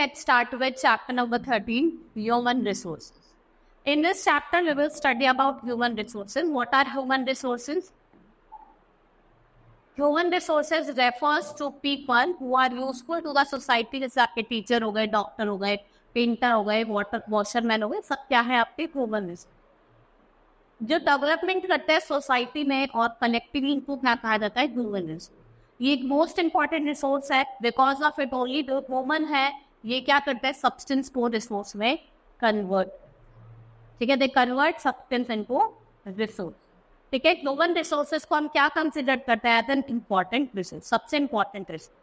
let's start with chapter number 13, human resources. In this chapter, we will study about human resources. What are human resources? Human resources refers to people who are useful to the society. जैसे आपके teacher हो गए, doctor हो गए, painter हो गए, washerman हो गए, सब क्या है आपके ह्यूमन रिसोर्स जो डेवलपमेंट करते हैं सोसाइटी में और कलेक्टिवली इनको क्या कहा जाता है, ह्यूमन रिसोर्स. ये एक मोस्ट इंपॉर्टेंट रिसोर्स है बिकॉज ऑफ इट ओनली जो ह्यूमन है ये क्या करते हैं सब्सटेंस को रिसोर्स में कन्वर्ट. ठीक है, they convert substance into resource. ठीक है, ह्यूमन रिसोर्सेज को हम क्या कंसिडर करते हैं एज एन इम्पॉर्टेंट रिसोर्स, सबसे important resource.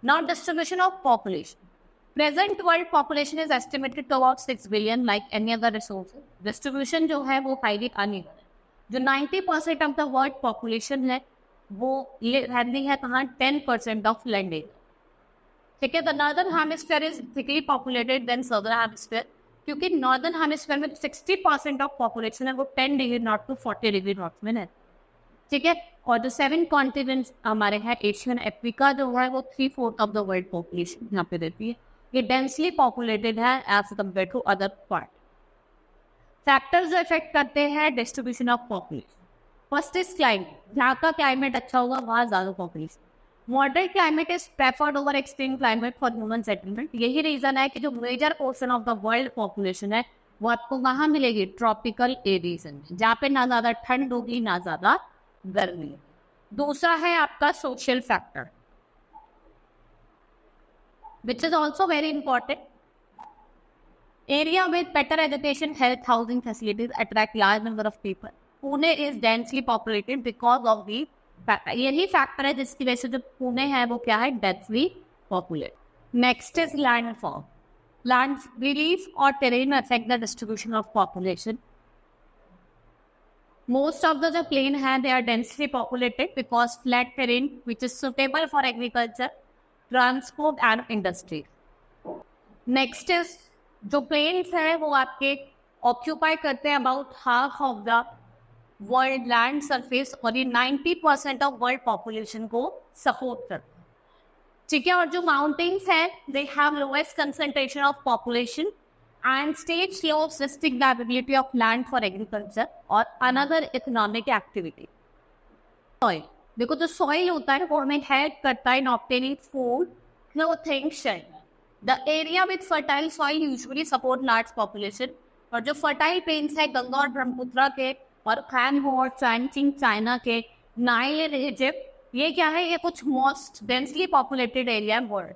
Now distribution of population. Present world population is estimated to about 6 billion like any other resource. Distribution जो है वो हाईली अनइवन है. जो 90% ऑफ द वर्ल्ड पॉपुलेशन है वो रहती है कहाँ, 10% ऑफ लैंड एरिया. ठीक है, the northern hemisphere is thickly populated than southern hemisphere, क्योंकि नॉर्दर्न हेमिस्फीयर में 60% ऑफ पॉपुलेशन है वो 10 degree north to 40 degree north में है. ठीक है, और जो 7 कॉन्टिनेंट्स हमारे हैं, एशियन अफ्रीका जो है वो 3/4 ऑफ द वर्ल्ड पॉपुलेशन यहाँ पे रहती है. ये डेंसली पॉपुलेटेड है as compare to other part. Factors जो इफेक्ट करते हैं distribution of population. First is climate. जहाँ का क्लाइमेट अच्छा होगा वहाँ ज़्यादा population. Moderate climate is preferred over extreme climate for human settlement. यही रीजन है कि जो major portion of the world population है वो आपको कहाँ मिलेगी, ट्रॉपिकल एरियाज में, जहाँ पे ना ज़्यादा ठंड होगी ना ज़्यादा गर्मी. दूसरा है आपका social factor which is also very important. Area with better education, health, housing facilities attract large number of people. Pune is densely populated because of the factor. यही फैक्टर है जिसकी वजह से जो पुणे है वो क्या है, densely populated. Next is landfall. Land relief or terrain affect the distribution of population. Most of the plain है they are densely populated because flat terrain which is suitable for agriculture, transport and industry. Next is जो planes है वो आपके occupy करते हैं about half of the world land surface और ये 90% of world population को सपोर्ट करते हैं. ठीक है, और जो माउंटेन्स हैं they have lowest concentration of population and state slopes restrict the availability of land for agriculture और अनदर इकोनॉमिक एक्टिविटी. देखो जो सॉइल होता है वो हमें हेल्प करता है in obtaining food, nutrition. The area with fertile soil usually support large population. और जो फर्टाइल प्लेन्स है गंगा और ब्रह्मपुत्र के और खैन हो चैनचिंग चाइना के, नाइल इजिप्ट, ये क्या है, ये कुछ मोस्ट डेंसली पॉपुलेटेड एरिया है world.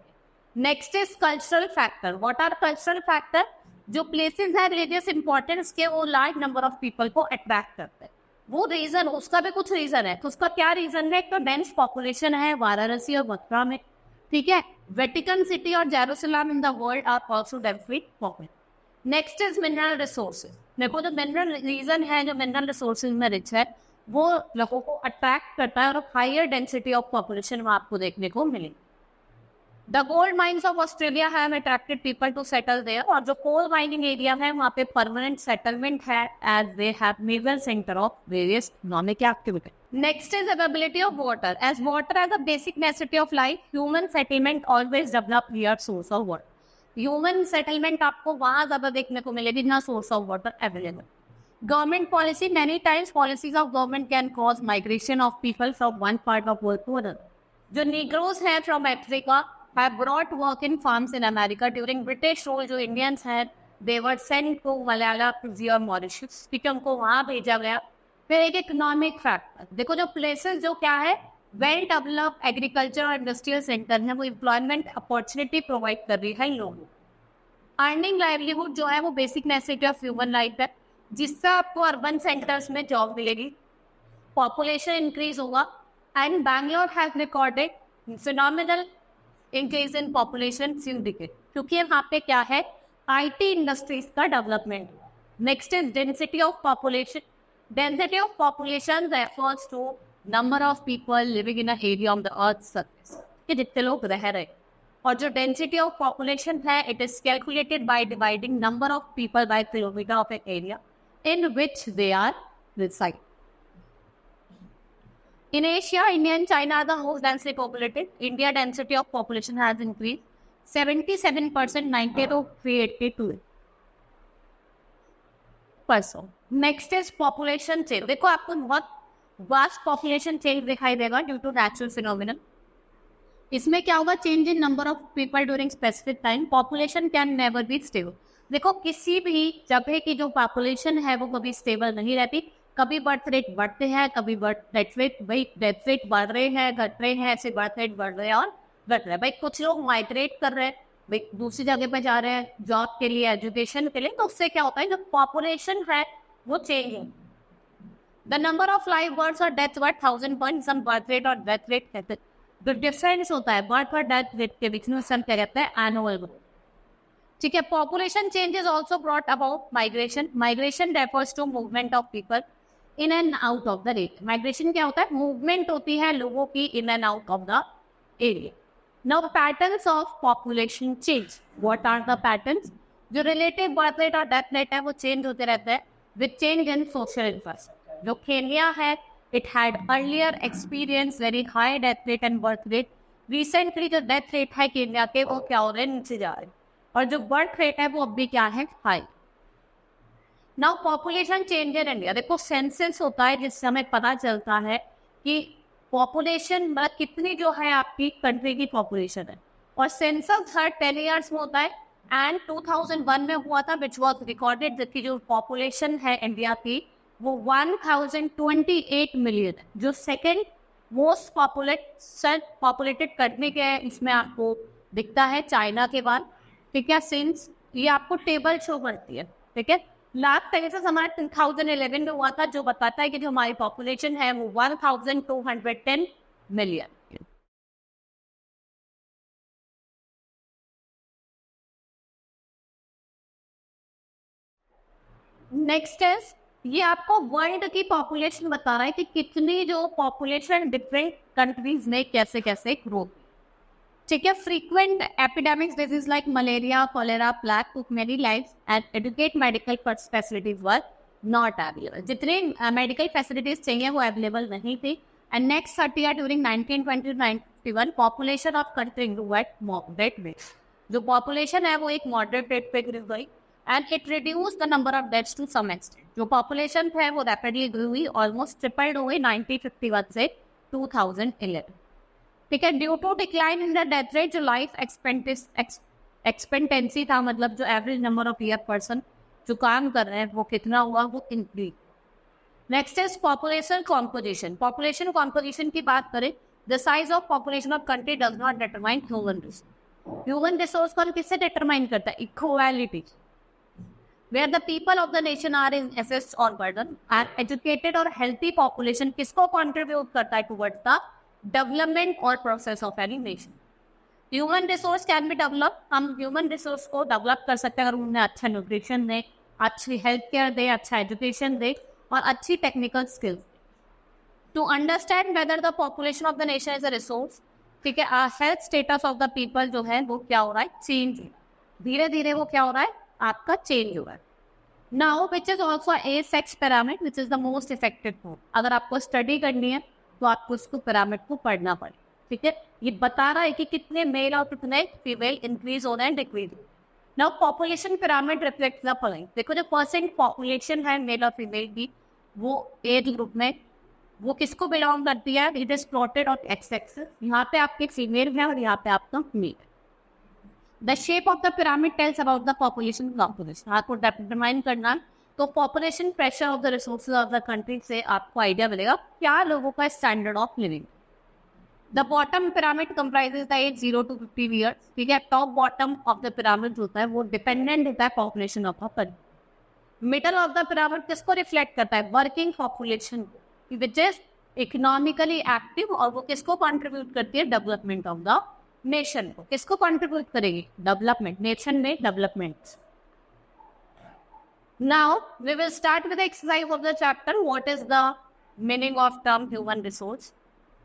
Next is cultural factor. What are cultural factor? जो प्लेसेस है रिलीजियस इंपॉर्टेंस के वो लार्ज नंबर ऑफ पीपल को अट्रैक्ट करते हैं. वो रीजन, उसका भी कुछ रीजन है. तो उसका क्या रीजन है? तो डेंस पॉपुलेशन है वाराणसी और मथुरा में. ठीक है, वेटिकन सिटी और Jerusalem in the world are also densely populated. Next is mineral resources. देखो जो मिनरल रीजन है, जो मिनरल रिसोर्सेज में रिच है वो लोगों को अट्रैक्ट करता है और हायर डेंसिटी ऑफ पॉपुलेशन वहाँ आपको देखने को मिलेगी. The gold mines of Australia have attracted people to settle there. और जो कोल माइनिंग एरिया है वहाँ पे परमानेंट सेटलमेंट है as they have major centre of various economic activity. Next is availability of water. As water as a basic necessity of life, human settlement always develop near source of water. Human settlement आपको वहाँ ज्यादा देखने को मिलेगी जहाँ source of water available. Government policy, many times policies of government can cause migration of people from one part of world to other. जो Negroes हैं from Africa have brought work in farms in America. During British rule जो Indians हैं they were sent to Malaya, Fiji और Mauritius. ठीक है, उनको वहाँ भेजा गया. फिर एक इकोनॉमिक फैक्टर. देखो जो प्लेसेस जो क्या है वेल डेवलप एग्रीकल्चर और इंडस्ट्रियल सेंटर है वो एम्प्लॉयमेंट अपॉर्चुनिटी प्रोवाइड कर रही है इन लोगों को. अर्निंग लाइवलीहुड जो है वो basic necessity of human life है, जिससे आपको अर्बन सेंटर्स में जॉब मिलेगी, पॉपुलेशन इंक्रीज होगा. And Bangalore has recorded phenomenal increase in population since decade, क्योंकि वहाँ पे क्या है आईटी इंडस्ट्रीज का development. Next is density of population. Density of population refers to number of people living in a area of the earth surface, कि जितने लोग रह रहे. और जो डेंसिटी ऑफ पॉपुलेशन है it is calculated by dividing number of people by kilometre of an area in which they are reside. In Asia, India and China are the most densely populated. India density of population has increased 77% 90 to 382%. Next is population change. देखो आपको बहुत vast population change दिखाई देगा due to natural phenomenon. इसमें क्या होगा? Change in number of people during specific time. Population can never be stable. देखो किसी भी जगह की जो पॉपुलेशन है वो कभी स्टेबल नहीं रहती. कभी बर्थ रेट बढ़ते हैं, कभी डेथ रेट बढ़ रहे हैं, घट रहे हैं, ऐसे बर्थ रेट बढ़ रहे हैं और घट रहे हैं. भाई कुछ लोग माइग्रेट कर रहे हैं, भाई दूसरी जगह पे जा रहे हैं जॉब के लिए, एजुकेशन के लिए, तो उससे क्या होता है जो पॉपुलेशन है वो चेंज है. The number of live birth और death worth 1000 point sum birth rate और डेथ रेट कहते हैं. जो डिफरेंस होता है बर्थ और डेथ रेट के बीच में सम क्या कहते हैं? Annual growth. ठीक है. Population change is also brought about migration. Migration refers to movement of people in and out of the area. Migration क्या होता है? मूवमेंट होती है लोगों की in and out of the area. Now patterns of population change. What are the patterns? जो relative birth rate और death rate है वो चेंज होते रहते हैं with change in social infrastructure. जो केन्या है, it had earlier experience very high death rate and birth rate. Recently जो डेथ रेट है केन्या के वो क्या हो रहे हैं? नीचे जा रहे हैं. और जो बर्थ रेट है वो अब भी क्या है? High. Now population change in India. देखो सेंसस होता है जिससे हमें पता चलता है कि पॉपुलेशन मतलब कितनी जो है आपकी कंट्री की पॉपुलेशन है. और सेंसस हर 10 ईयर्स में होता है एंड 2001 में हुआ था विच वॉज रिकॉर्डेड जबकि जो पॉपुलेशन है इंडिया की वो 1028 मिलियन है. जो सेकेंड मोस्ट पॉपुलेटेड कंट्री के इसमें आपको दिखता है चाइना के बाद. ठीक है. सिंस ये आपको टेबल शो करती है. ठीक है. लास्ट सेंसस हमारा 2011 में हुआ था जो बताता है कि जो हमारी पॉपुलेशन है वो 1210 मिलियन. नेक्स्ट इज ये आपको वर्ल्ड की पॉपुलेशन बता रहा है कि कितनी जो पॉपुलेशन डिफरेंट कंट्रीज में कैसे कैसे ग्रो. ठीक है. Frequent epidemics disease like malaria, cholera, plague took many lives and educate medical facilities were not available. जितने मेडिकल फैसिलिटीज चाहिए वो अवेलेबल नहीं थी. And next 30 year during 1920 to 1951 population of country grew at moderate rate. जो population है वो एक moderate rate पे ग्रो गई and it reduce the number of deaths to some extent. जो पॉपुलेशन है वो रैपिडली ग्रो हुई, ऑलमोस्ट ट्रिपल्ड हो गई 1951 से 2011. ठीक है. Due to decline in the death rate जो लाइफ एक्सपेक्टेंसी था मतलब जो average number of year person जो काम कर रहे हैं वो कितना हुआ? वो increase. Next is population composition. Population composition की बात करें the size of population of country does not determine human resource. Human resource को किससे डिटरमाइन करता है? Equality. Where the people of the nation are in assessed or burden and educated और healthy population किसको contribute करता है towards the development or process of any nation. Human resource can be developed. हम human resource को develop कर सकते हैं अगर उन्हें अच्छा nutrition दे, अच्छी health care दे, अच्छा education दे और अच्छी technical skills. To understand whether the population of the nation is a resource, ठीक है, health status of the people जो है वो क्या हो रहा है? Change. धीरे धीरे वो क्या हो रहा है? आपका चेंज हुआ है. Now which is also a sex pyramid which is the most effective form. अगर आपको स्टडी करनी है तो आपको उसको पिरामिड को पढ़ना पड़े. ठीक है. ये बता रहा है कि कितने मेल और कितने फीमेल इंक्रीज हो रहे हैं decrease. Now population pyramid reflect the following. देखो जो परसेंट पॉपुलेशन है मेल और फीमेल की वो एज ग्रुप में वो किसको बिलोंग करती है? It is plotted on x axis. यहाँ पे आपकी फीमेल है और यहाँ पे आपका mail. The shape of the pyramid tells about the population composition. आपको डिटरमाइन करना तो population pressure of the resources of the country से आपको आइडिया मिलेगा क्या लोगों का standard of living. The bottom pyramid comprises the age 0 to 50 years. ठीक है. Top bottom of the pyramid होता है वो डिपेंडेंट होता है population of a country. Middle of the pyramid किसको रिफ्लेक्ट करता है? Working population which is economically active और वो किसको कॉन्ट्रीब्यूट करती है? डेवलपमेंट ऑफ द नेशन को. किसको कंट्रीब्यूट करेगी? डेवलपमेंट. नेशन में development. Now we will start with exercise of the chapter what is the meaning of term human resource.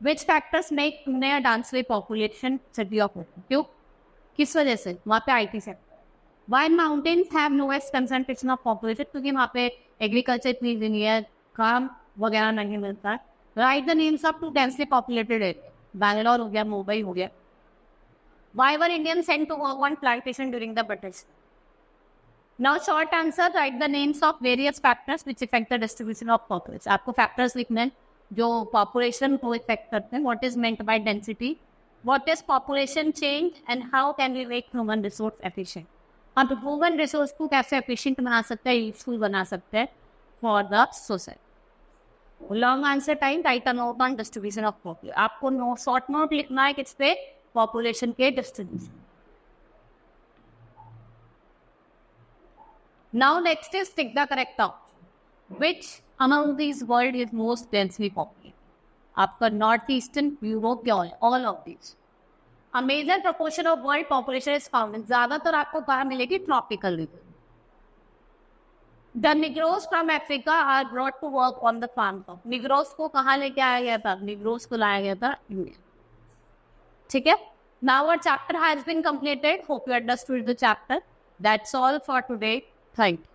Which factors make Pune densely population city of. क्यों? किस वजह से? वहाँ पे IT sector. Why mountains have lowest concentration of population. क्योंकि वहाँ पे agriculture इतनी नहीं है, काम वगैरह नहीं मिलता है. Right the names of two densely populated area. Bangalore हो गया, मुंबई हो गया. Why were Indians sent to work on plantation during the British? Now, short answer, write the names of various factors which affect the distribution of population. आपको factors लिखने हैं जो population को affect करते हैं. What is meant by density? What is population change and how can we make human resource efficient? आप human resource को कैसे efficient बना सकते हैं, useful बना सकते हैं for the society. Long answer time, write a note on distribution of population. आपको short note लिखना है किस पे? Population के distribution. Now next is pick the correct option. Which among these world is most densely populated? आपका northeastern Europe क्या है? All of these. A major proportion of world population is found in. ज़्यादातर आपको कहाँ मिलेगी? Tropical region. The Negroes from Africa are brought to work on the farms. Negroes को कहाँ लेके आया गया था? Negroes को लाया गया था India. ठीक है? Now our chapter has been completed. Hope you understood the chapter. That's all for today. Thank you.